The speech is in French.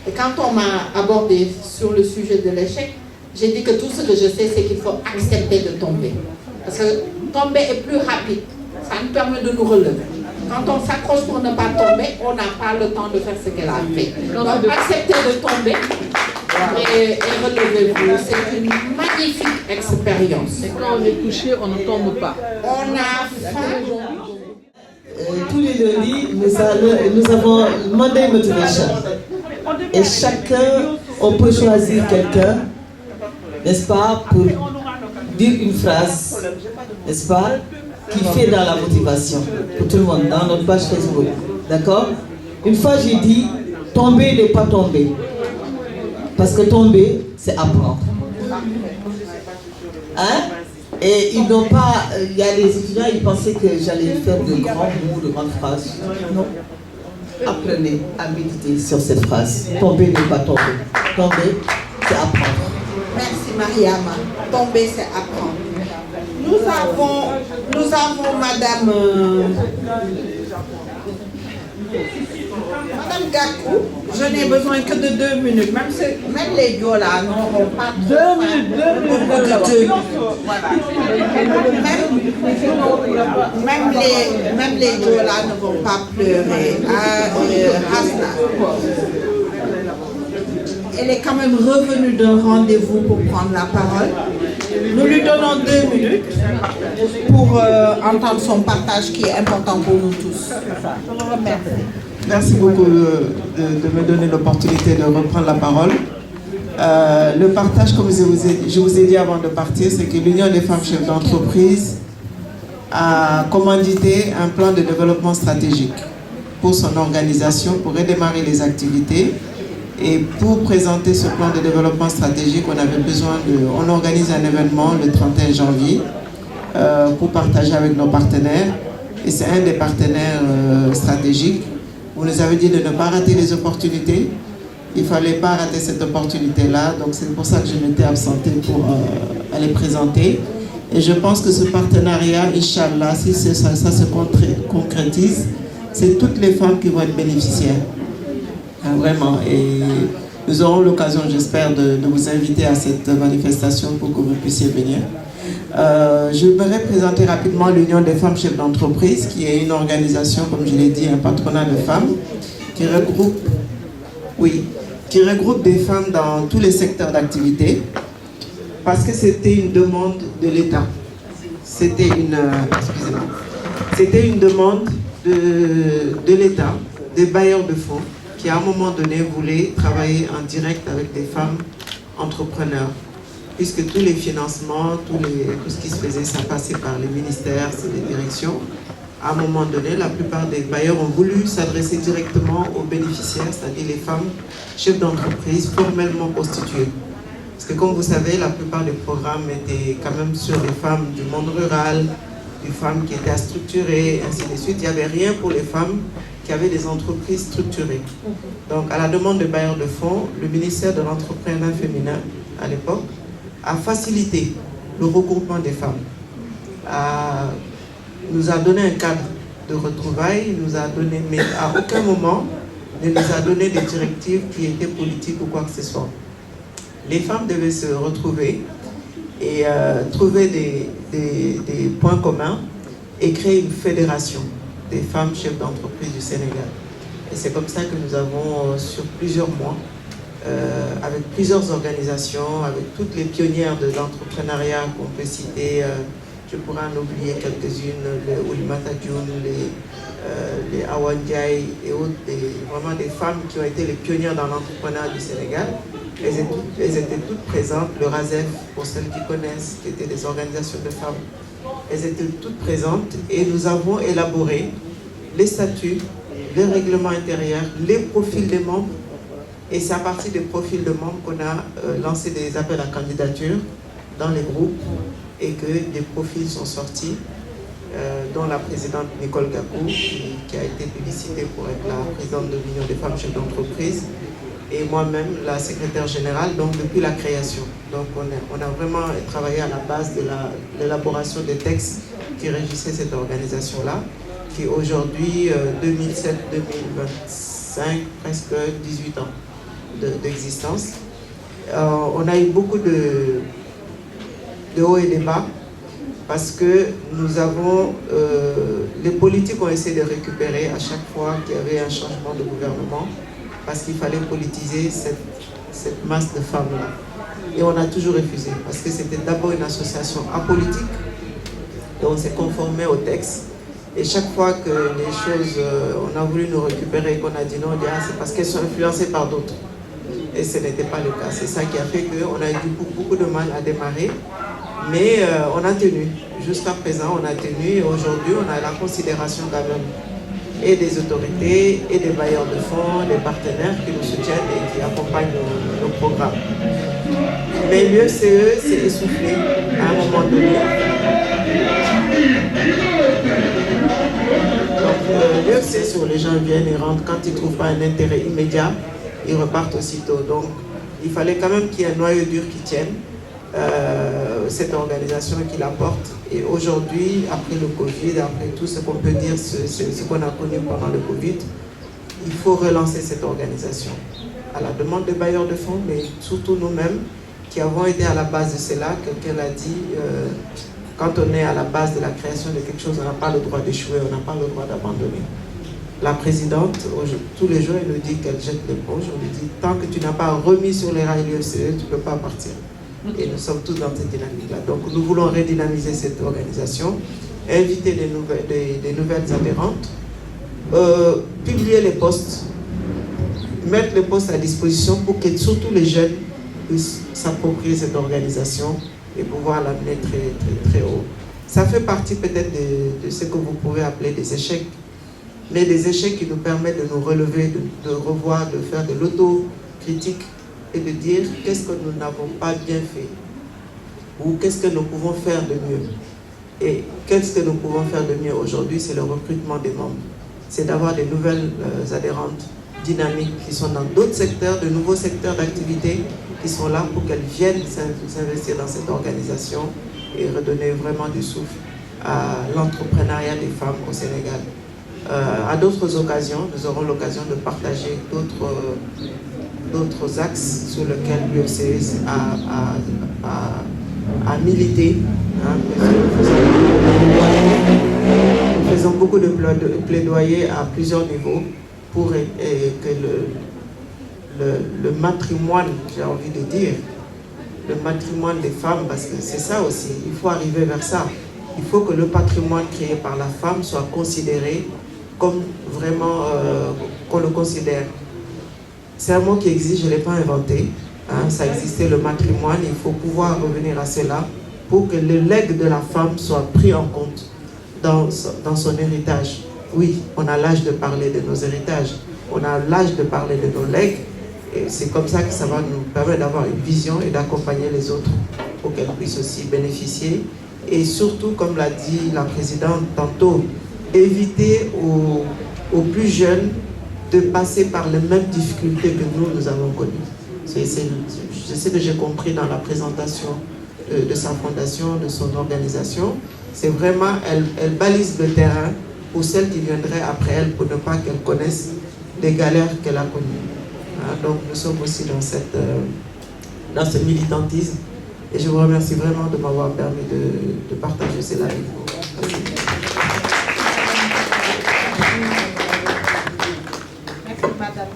Et quand on m'a abordé sur le sujet de l'échec, j'ai dit que tout ce que je sais, c'est qu'il faut accepter de tomber. Parce que tomber est plus rapide. Ça nous permet de nous relever. Quand on s'accroche pour ne pas tomber, on n'a pas le temps de faire ce qu'elle a fait. Donc acceptez de tomber et relevez-vous. C'est une magnifique expérience. Et quand on est touché, on ne tombe pas. On a faim. Tous les lundis, nous avons Monday Motivation. Et chacun, on peut choisir quelqu'un, n'est-ce pas, pour dire une phrase, n'est-ce pas, qui fait dans la motivation pour tout le monde, dans notre page Facebook. D'accord? Une fois j'ai dit, tomber n'est pas tomber. Parce que tomber, c'est apprendre. Hein? Et ils n'ont pas, il y a des étudiants, ils pensaient que j'allais faire de grands mots, de grandes phrases. Non. Apprenez à méditer sur cette phrase. Tomber n'est pas tomber. Tomber, c'est apprendre. Merci Mariama. Tomber, c'est apprendre. Nous avons Madame Gakou, je n'ai besoin que de 2 minutes. Même les Diola n'auront pas 2 minutes, 2 minutes. Même les Diola ne vont pas pleurer. Hasna. Elle est quand même revenue d'un rendez-vous pour prendre la parole. Nous lui donnons 2 minutes pour entendre son partage qui est important pour nous tous. Je vous remercie. Merci beaucoup de me donner l'opportunité de reprendre la parole. Le partage, comme je vous ai dit avant de partir, c'est que l'Union des femmes chefs d'entreprise a commandité un plan de développement stratégique pour son organisation, pour redémarrer les activités. Et pour présenter ce plan de développement stratégique, on organise un événement le 31 janvier pour partager avec nos partenaires. Et c'est un des partenaires stratégiques. Vous nous avez dit de ne pas rater les opportunités. Il ne fallait pas rater cette opportunité-là. Donc c'est pour ça que je m'étais absentée pour aller présenter. Et je pense que ce partenariat, Inch'Allah, si ça se concrétise, c'est toutes les femmes qui vont être bénéficiaires. Vraiment, et nous aurons l'occasion, j'espère, de vous inviter à cette manifestation pour que vous puissiez venir. Je voudrais présenter rapidement l'Union des femmes chefs d'entreprise, qui est une organisation, comme je l'ai dit, un patronat de femmes, qui regroupe des femmes dans tous les secteurs d'activité, parce que c'était une demande de l'État. C'était une demande de l'État, des bailleurs de fonds, qui à un moment donné voulait travailler en direct avec des femmes entrepreneurs, puisque tous les financements, tout ce qui se faisait, ça passait par les ministères, les directions. À un moment donné, la plupart des bailleurs ont voulu s'adresser directement aux bénéficiaires, c'est-à-dire les femmes chefs d'entreprise formellement constituées. Parce que comme vous savez, la plupart des programmes étaient quand même sur les femmes du monde rural, des femmes qui étaient à structurer, ainsi de suite. Il n'y avait rien pour les femmes qui avaient des entreprises structurées. Donc, à la demande de bailleurs de fonds, le ministère de l'Entrepreneuriat féminin, à l'époque, a facilité le regroupement des femmes. Nous a donné un cadre de retrouvailles, mais à aucun moment ne nous a donné des directives qui étaient politiques ou quoi que ce soit. Les femmes devaient se retrouver et trouver des points communs et créer une fédération des femmes chefs d'entreprise du Sénégal. Et c'est comme ça que nous avons, sur plusieurs mois, avec plusieurs organisations, avec toutes les pionnières de l'entrepreneuriat qu'on peut citer, je pourrais en oublier quelques-unes, les Oulimata Dioun, les Awan Ndiaye et autres, vraiment des femmes qui ont été les pionnières dans l'entrepreneuriat du Sénégal. Elles étaient toutes présentes, le RASEF, pour celles qui connaissent, qui étaient des organisations de femmes. Elles étaient toutes présentes et nous avons élaboré les statuts, les règlements intérieurs, les profils des membres. Et c'est à partir des profils de membres qu'on a lancé des appels à candidature dans les groupes et que des profils sont sortis, dont la présidente Nicole Gakou, qui a été publicitée pour être la présidente de l'Union des femmes chefs d'entreprise, et moi-même, la secrétaire générale, donc depuis la création. Donc on a vraiment travaillé à la base de l'élaboration des textes qui régissaient cette organisation-là, qui aujourd'hui, 2007-2025, presque 18 ans. d'existence. On a eu beaucoup de hauts et de bas parce que nous avons, les politiques ont essayé de récupérer à chaque fois qu'il y avait un changement de gouvernement parce qu'il fallait politiser cette masse de femmes-là. Et on a toujours refusé parce que c'était d'abord une association apolitique, donc on s'est conformé au texte. Et chaque fois que les choses, on a voulu nous récupérer et qu'on a dit non, c'est parce qu'elles sont influencées par d'autres. Et ce n'était pas le cas. C'est ça qui a fait qu'on a eu beaucoup de mal à démarrer. Mais on a tenu. Jusqu'à présent, on a tenu. Et aujourd'hui, on a la considération quand même et des autorités, et des bailleurs de fonds, des partenaires qui nous soutiennent et qui accompagnent nos programmes. Mais l'UFCE s'est essoufflé à un moment donné. Donc l'UFCE, sur les gens viennent et rentrent, quand ils ne trouvent pas un intérêt immédiat, ils repartent aussitôt. Donc il fallait quand même qu'il y ait un noyau dur qui tienne cette organisation qui la porte. Et aujourd'hui, après le Covid, après tout ce qu'on peut dire, ce qu'on a connu pendant le Covid, il faut relancer cette organisation à la demande des bailleurs de fonds, mais surtout nous-mêmes qui avons été à la base de cela. Quelqu'un l'a dit, quand on est à la base de la création de quelque chose, on n'a pas le droit d'échouer, on n'a pas le droit d'abandonner. La présidente, tous les jours, elle nous dit qu'elle jette l'éponge. On lui dit, tant que tu n'as pas remis sur les rails l'UFCE, tu ne peux pas partir. Et nous sommes tous dans cette dynamique-là. Donc nous voulons redynamiser cette organisation, inviter des nouvelles adhérentes, publier les postes, mettre les postes à disposition pour que surtout les jeunes puissent s'approprier cette organisation et pouvoir l'amener très haut. Ça fait partie peut-être de ce que vous pouvez appeler des échecs, mais des échecs qui nous permettent de nous relever, de revoir, de faire de l'autocritique et de dire qu'est-ce que nous n'avons pas bien fait ou qu'est-ce que nous pouvons faire de mieux. Et qu'est-ce que nous pouvons faire de mieux aujourd'hui, c'est le recrutement des membres. C'est d'avoir des nouvelles adhérentes dynamiques qui sont dans d'autres secteurs, de nouveaux secteurs d'activité qui sont là pour qu'elles viennent s'investir dans cette organisation et redonner vraiment du souffle à l'entrepreneuriat des femmes au Sénégal. À d'autres occasions, nous aurons l'occasion de partager d'autres axes sur lesquels l'UFCE a milité. Nous faisons beaucoup de plaidoyer à plusieurs niveaux pour que le matrimoine, j'ai envie de dire, le matrimoine des femmes, parce que c'est ça aussi, il faut arriver vers ça. Il faut que le patrimoine créé par la femme soit considéré comme vraiment qu'on le considère. C'est un mot qui existe, je ne l'ai pas inventé. Ça existait, le matrimoine, il faut pouvoir revenir à cela pour que le legs de la femme soit pris en compte dans son héritage. Oui, on a l'âge de parler de nos héritages, on a l'âge de parler de nos legs, et c'est comme ça que ça va nous permettre d'avoir une vision et d'accompagner les autres pour qu'elles puissent aussi bénéficier. Et surtout, comme l'a dit la présidente tantôt, éviter aux plus jeunes de passer par les mêmes difficultés que nous avons connues. C'est ce que j'ai compris dans la présentation de sa fondation, de son organisation. C'est vraiment, elle balise le terrain pour celles qui viendraient après elle, pour ne pas qu'elles connaissent des galères qu'elle a connues. Donc nous sommes aussi dans ce militantisme. Et je vous remercie vraiment de m'avoir permis de partager cela avec vous. Merci, madame.